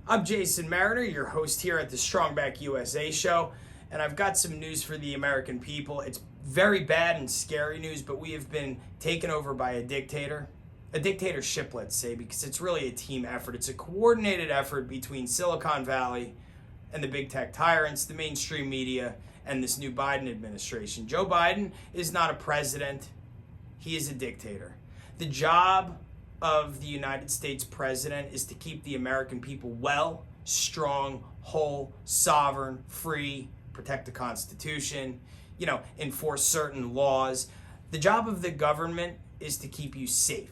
I'm Jason Mariner, your host here at the Strongback USA show, and I've got some news for the American people. It's very bad and scary news, but we have been taken over by a dictatorship, let's say, because it's really a team effort. It's a coordinated effort between Silicon Valley and the big tech tyrants, the mainstream media, and this new Biden administration. Joe Biden is not a president. He is a dictator. The job of the United States president is to keep the American people well, strong, whole, sovereign, free, protect the Constitution, enforce certain laws. The job of the government is to keep you safe.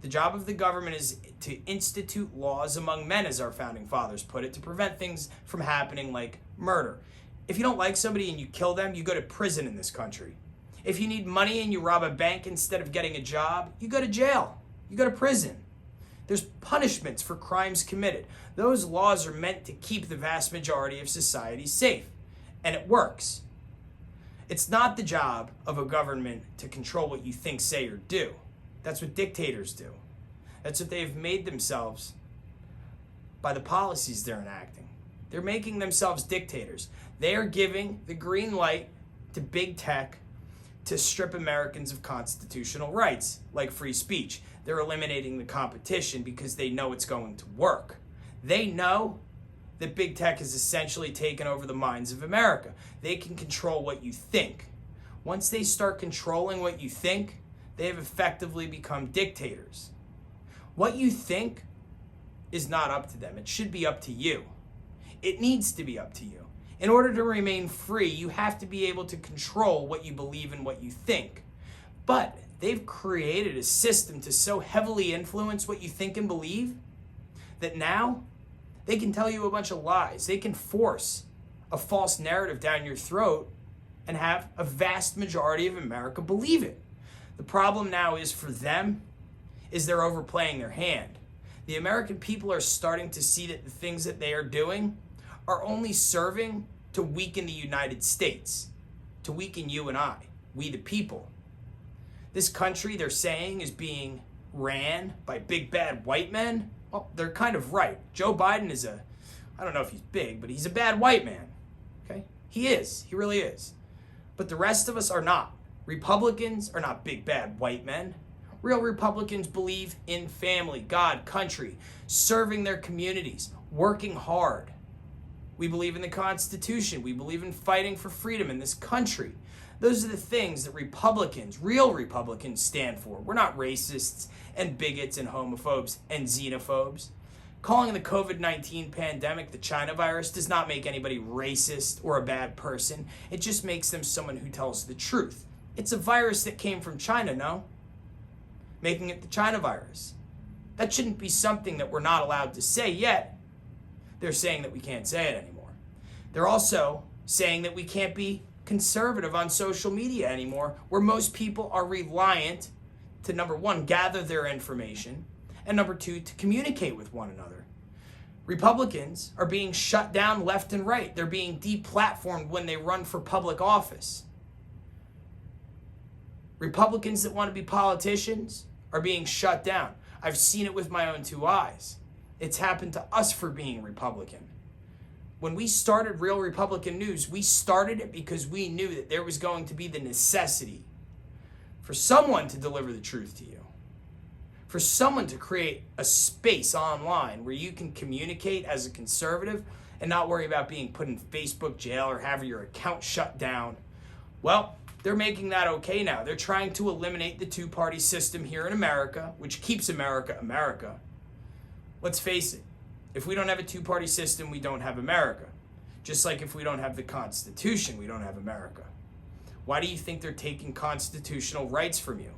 The job of the government is to institute laws among men, as our founding fathers put it, to prevent things from happening like murder. If you don't like somebody and you kill them, you go to prison in this country. If you need money and you rob a bank instead of getting a job, you go to jail. You go to prison. There's punishments for crimes committed. Those laws are meant to keep the vast majority of society safe, and it works. It's not the job of a government to control what you think, say, or do. That's what dictators do. That's what they've made themselves by the policies they're enacting. They're making themselves dictators. They are giving the green light to big tech to strip Americans of constitutional rights, like free speech. They're eliminating the competition because they know it's going to work. They know that big tech has essentially taken over the minds of America. They can control what you think. Once they start controlling what you think, they have effectively become dictators. What you think is not up to them. It should be up to you. It needs to be up to you. In order to remain free, you have to be able to control what you believe and what you think. But they've created a system to so heavily influence what you think and believe that now they can tell you a bunch of lies. They can force a false narrative down your throat and have a vast majority of America believe it. The problem now is for them is they're overplaying their hand. The American people are starting to see that the things that they are doing are only serving to weaken the United States, to weaken you and I, we the people. This country, they're saying, is being ran by big bad white men. Well, they're kind of right. Joe Biden is I don't know if he's big, but he's a bad white man. Okay? He is. He really is. But the rest of us are not. Republicans are not big bad white men. Real Republicans believe in family, God, country, serving their communities, working hard. We believe in the Constitution. We believe in fighting for freedom in this country. Those are the things that Republicans, real Republicans, stand for. We're not racists and bigots and homophobes and xenophobes. Calling the COVID-19 pandemic the China virus does not make anybody racist or a bad person. It just makes them someone who tells the truth. It's a virus that came from China, no? Making it the China virus. That shouldn't be something that we're not allowed to say yet. They're saying that we can't say it anymore. They're also saying that we can't be conservative on social media anymore, where most people are reliant to, number one, gather their information, and number two, to communicate with one another. Republicans are being shut down left and right. They're being deplatformed when they run for public office. Republicans that want to be politicians are being shut down. I've seen it with my own two eyes. It's happened to us for being Republican. When we started Real Republican News, we started it because we knew that there was going to be the necessity for someone to deliver the truth to you, for someone to create a space online where you can communicate as a conservative and not worry about being put in Facebook jail or having your account shut down. Well, they're making that okay now. They're trying to eliminate the two-party system here in America, which keeps America America. Let's face it. If we don't have a two-party system, we don't have America. Just like if we don't have the Constitution, we don't have America. Why do you think they're taking constitutional rights from you?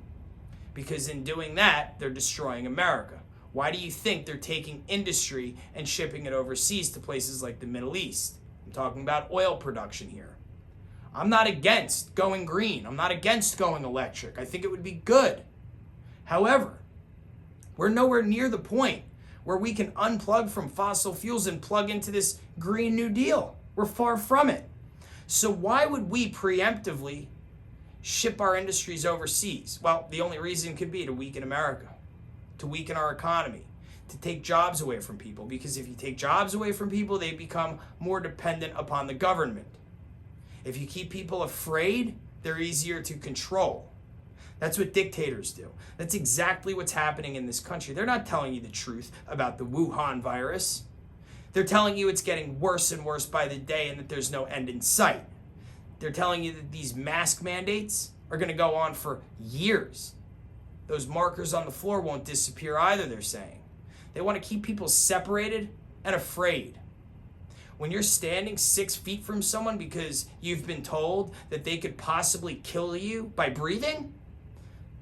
Because in doing that, they're destroying America. Why do you think they're taking industry and shipping it overseas to places like the Middle East? I'm talking about oil production here. I'm not against going green. I'm not against going electric. I think it would be good. However, we're nowhere near the point where we can unplug from fossil fuels and plug into this Green New Deal. We're far from it. So why would we preemptively ship our industries overseas? Well, the only reason could be to weaken America, to weaken our economy, to take jobs away from people, because if you take jobs away from people, they become more dependent upon the government. If you keep people afraid, they're easier to control. That's what dictators do. That's exactly what's happening in this country. They're not telling you the truth about the Wuhan virus. They're telling you it's getting worse and worse by the day and that there's no end in sight. They're telling you that these mask mandates are going to go on for years. Those markers on the floor won't disappear either, they're saying. They want to keep people separated and afraid. When you're standing 6 feet from someone because you've been told that they could possibly kill you by breathing,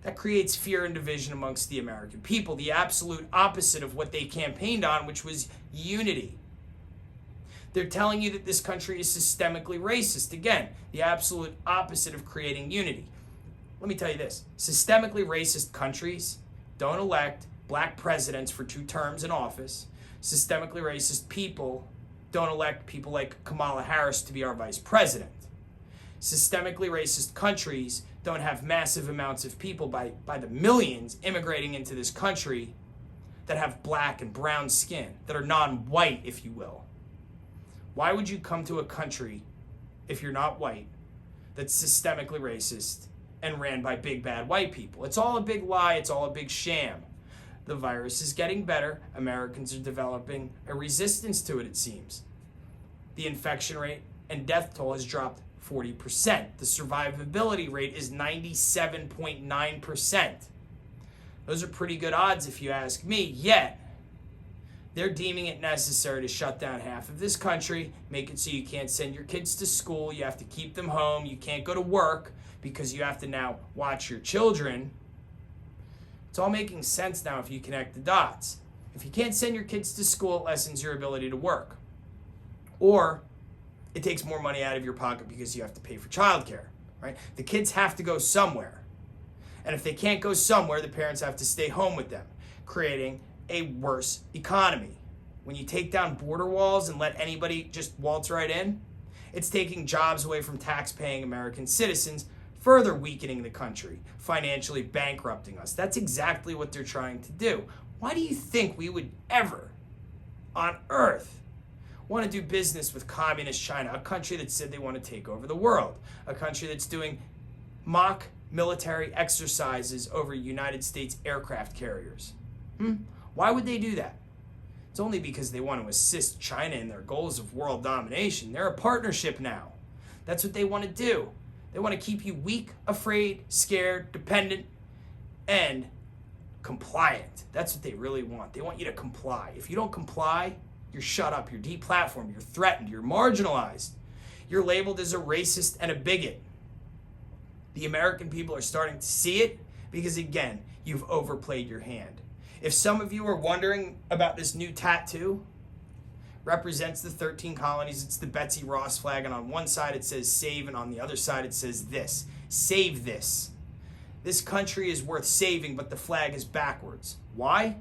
that creates fear and division amongst the American people, the absolute opposite of what they campaigned on, which was unity. They're telling you that this country is systemically racist. Again, the absolute opposite of creating unity. Let me tell you this. Systemically racist countries don't elect black presidents for 2 terms in office. Systemically racist people don't elect people like Kamala Harris to be our vice president. Systemically racist countries don't have massive amounts of people by the millions immigrating into this country that have black and brown skin, that are non-white, if you will. Why would you come to a country, if you're not white, that's systemically racist and ran by big bad white people? It's all a big lie. It's all a big sham. The virus is getting better. Americans are developing a resistance to it, it seems. The infection rate and death toll has dropped 40%. The survivability rate is 97.9%. Those are pretty good odds if you ask me, yet they're deeming it necessary to shut down half of this country, make it so you can't send your kids to school, you have to keep them home, you can't go to work because you have to now watch your children. It's all making sense now if you connect the dots. If you can't send your kids to school, it lessens your ability to work. Or it takes more money out of your pocket because you have to pay for childcare, right? The kids have to go somewhere. And if they can't go somewhere, the parents have to stay home with them, creating a worse economy. When you take down border walls and let anybody just waltz right in, it's taking jobs away from tax-paying American citizens, further weakening the country, financially bankrupting us. That's exactly what they're trying to do. Why do you think we would ever, on earth, want to do business with communist China, a country that said they want to take over the world, a country that's doing mock military exercises over United States aircraft carriers? Why would they do that? It's only because they want to assist China in their goals of world domination. They're a partnership now. That's what they want to do. They want to keep you weak, afraid, scared, dependent, and compliant. That's what they really want. They want you to comply. If you don't comply, you're shut up, you're deplatformed, you're threatened, you're marginalized. You're labeled as a racist and a bigot. The American people are starting to see it because, again, you've overplayed your hand. If some of you are wondering about this new tattoo, represents the 13 colonies. It's the Betsy Ross flag, and on one side it says save, and on the other side it says this. Save this. This country is worth saving, but the flag is backwards. Why?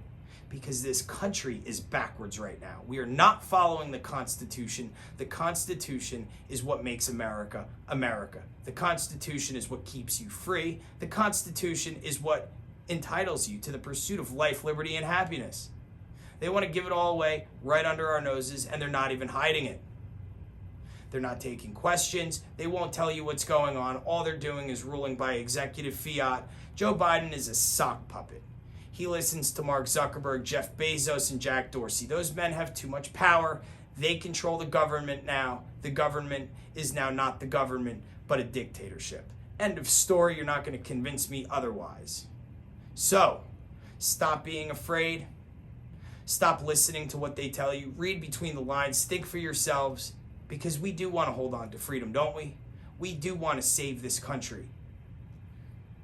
Because this country is backwards right now. We are not following the Constitution. The Constitution is what makes America, America. The Constitution is what keeps you free. The Constitution is what entitles you to the pursuit of life, liberty, and happiness. They want to give it all away right under our noses, and they're not even hiding it. They're not taking questions. They won't tell you what's going on. All they're doing is ruling by executive fiat. Joe Biden is a sock puppet. He listens to Mark Zuckerberg, Jeff Bezos, and Jack Dorsey. Those men have too much power. They control the government now. The government is now not the government, but a dictatorship. End of story. You're not going to convince me otherwise. So, stop being afraid. Stop listening to what they tell you. Read between the lines. Think for yourselves, because we do want to hold on to freedom, don't we? We do want to save this country.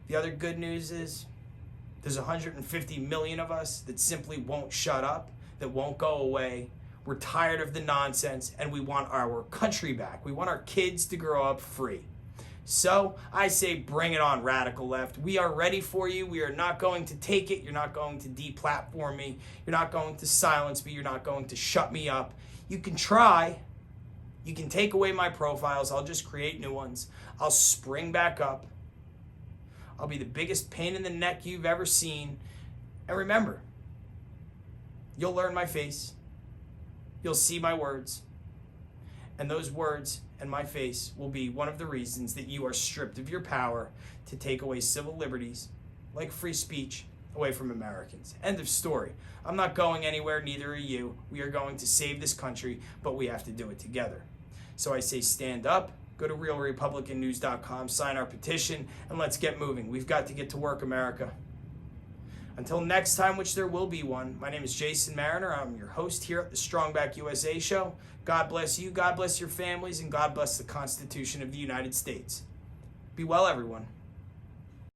The other good news is there's 150 million of us that simply won't shut up, that won't go away. We're tired of the nonsense, and we want our country back. We want our kids to grow up free. So I say bring it on, radical left. We are ready for you. We are not going to take it. You're not going to deplatform me. You're not going to silence me. You're not going to shut me up. You can try. You can take away my profiles. I'll just create new ones. I'll spring back up. I'll be the biggest pain in the neck you've ever seen. And remember, You'll learn my face. You'll see my words. And those words and my face will be one of the reasons that you are stripped of your power to take away civil liberties, like free speech, away from Americans. End of story. I'm not going anywhere, neither are you. We are going to save this country, but we have to do it together. So I say stand up, go to realrepublicannews.com, sign our petition, and let's get moving. We've got to get to work, America. Until next time, which there will be one, my name is Jason Mariner. I'm your host here at the Strong Back USA show. God bless you, God bless your families, and God bless the Constitution of the United States. Be well, everyone.